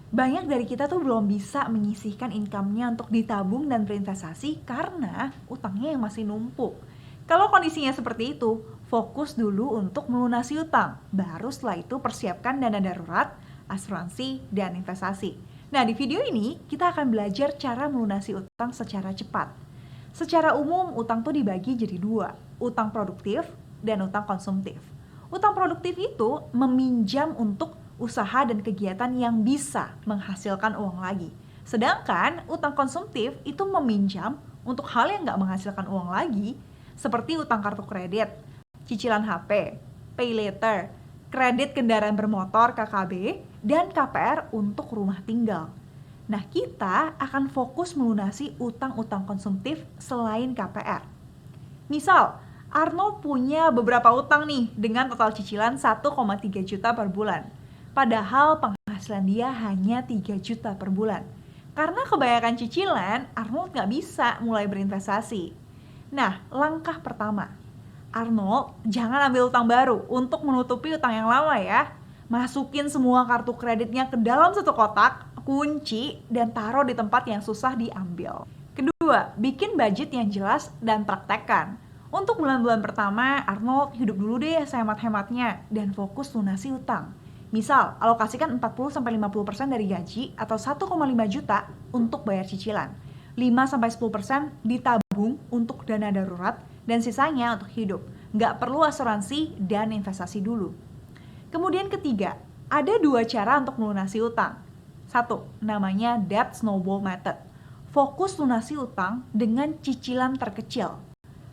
Banyak dari kita tuh belum bisa menyisihkan income-nya untuk ditabung dan berinvestasi karena utangnya yang masih numpuk. Kalau kondisinya seperti itu, fokus dulu untuk melunasi utang. Baru setelah itu persiapkan dana darurat, asuransi, dan investasi. Nah, di video ini kita akan belajar cara melunasi utang secara cepat. Secara umum, utang tuh dibagi jadi dua, utang produktif dan utang konsumtif. Utang produktif itu meminjam untuk usaha dan kegiatan yang bisa menghasilkan uang lagi. Sedangkan utang konsumtif itu meminjam untuk hal yang nggak menghasilkan uang lagi, seperti utang kartu kredit, cicilan HP, pay later, kredit kendaraan bermotor KKB, dan KPR untuk rumah tinggal. Nah, kita akan fokus melunasi utang-utang konsumtif selain KPR. Misal, Arnold punya beberapa utang nih dengan total cicilan 1,3 juta per bulan. Padahal penghasilan dia hanya 3 juta per bulan. Karena kebanyakan cicilan, Arnold nggak bisa mulai berinvestasi. Nah, langkah pertama, Arnold jangan ambil utang baru untuk menutupi utang yang lama ya. Masukin semua kartu kreditnya ke dalam satu kotak, kunci, dan taruh di tempat yang susah diambil. Kedua, bikin budget yang jelas dan praktekkan. Untuk bulan-bulan pertama, Arnold hidup dulu deh sehemat-hematnya dan fokus lunasi utang. Misal, alokasikan 40-50% dari gaji atau 1,5 juta untuk bayar cicilan. 5-10% ditabung untuk dana darurat dan sisanya untuk hidup. Nggak perlu asuransi dan investasi dulu. Kemudian ketiga, ada dua cara untuk melunasi utang. Satu, namanya debt snowball method. Fokus lunasi utang dengan cicilan terkecil.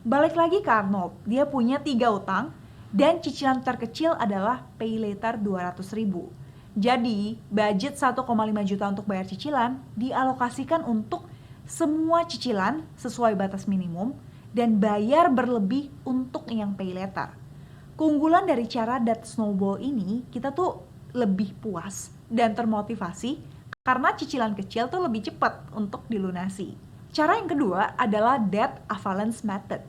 Balik lagi ke Arnold, dia punya 3 utang dan cicilan terkecil adalah pay later 200.000. Jadi, budget 1,5 juta untuk bayar cicilan dialokasikan untuk semua cicilan sesuai batas minimum dan bayar berlebih untuk yang pay later. Keunggulan dari cara debt snowball ini, kita tuh lebih puas dan termotivasi karena cicilan kecil tuh lebih cepat untuk dilunasi. Cara yang kedua adalah debt avalanche method.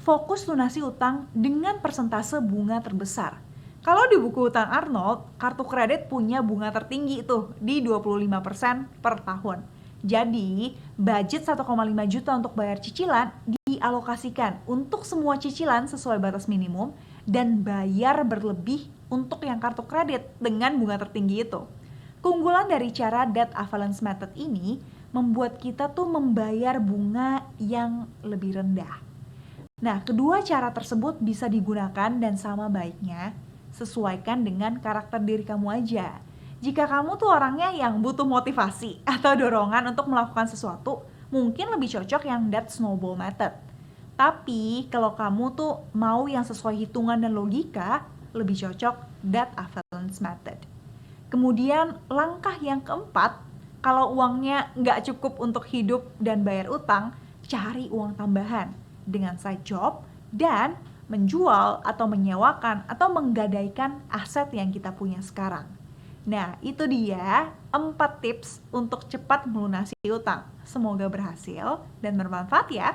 Fokus lunasi utang dengan persentase bunga terbesar. Kalau di buku utang Arnold, kartu kredit punya bunga tertinggi tuh di 25% per tahun. Jadi, budget 1,5 juta untuk bayar cicilan dialokasikan untuk semua cicilan sesuai batas minimum dan bayar berlebih untuk yang kartu kredit dengan bunga tertinggi itu. Keunggulan dari cara debt avalanche method ini membuat kita tuh membayar bunga yang lebih rendah. Nah, kedua cara tersebut bisa digunakan dan sama baiknya sesuaikan dengan karakter diri kamu aja. Jika kamu tuh orangnya yang butuh motivasi atau dorongan untuk melakukan sesuatu, mungkin lebih cocok yang debt snowball method. Tapi kalau kamu tuh mau yang sesuai hitungan dan logika, lebih cocok debt avalanche method. Kemudian langkah yang keempat, kalau uangnya nggak cukup untuk hidup dan bayar utang, cari uang tambahan dengan side job dan menjual atau menyewakan atau menggadaikan aset yang kita punya sekarang. Nah, itu dia 4 tips untuk cepat melunasi utang. Semoga berhasil dan bermanfaat ya.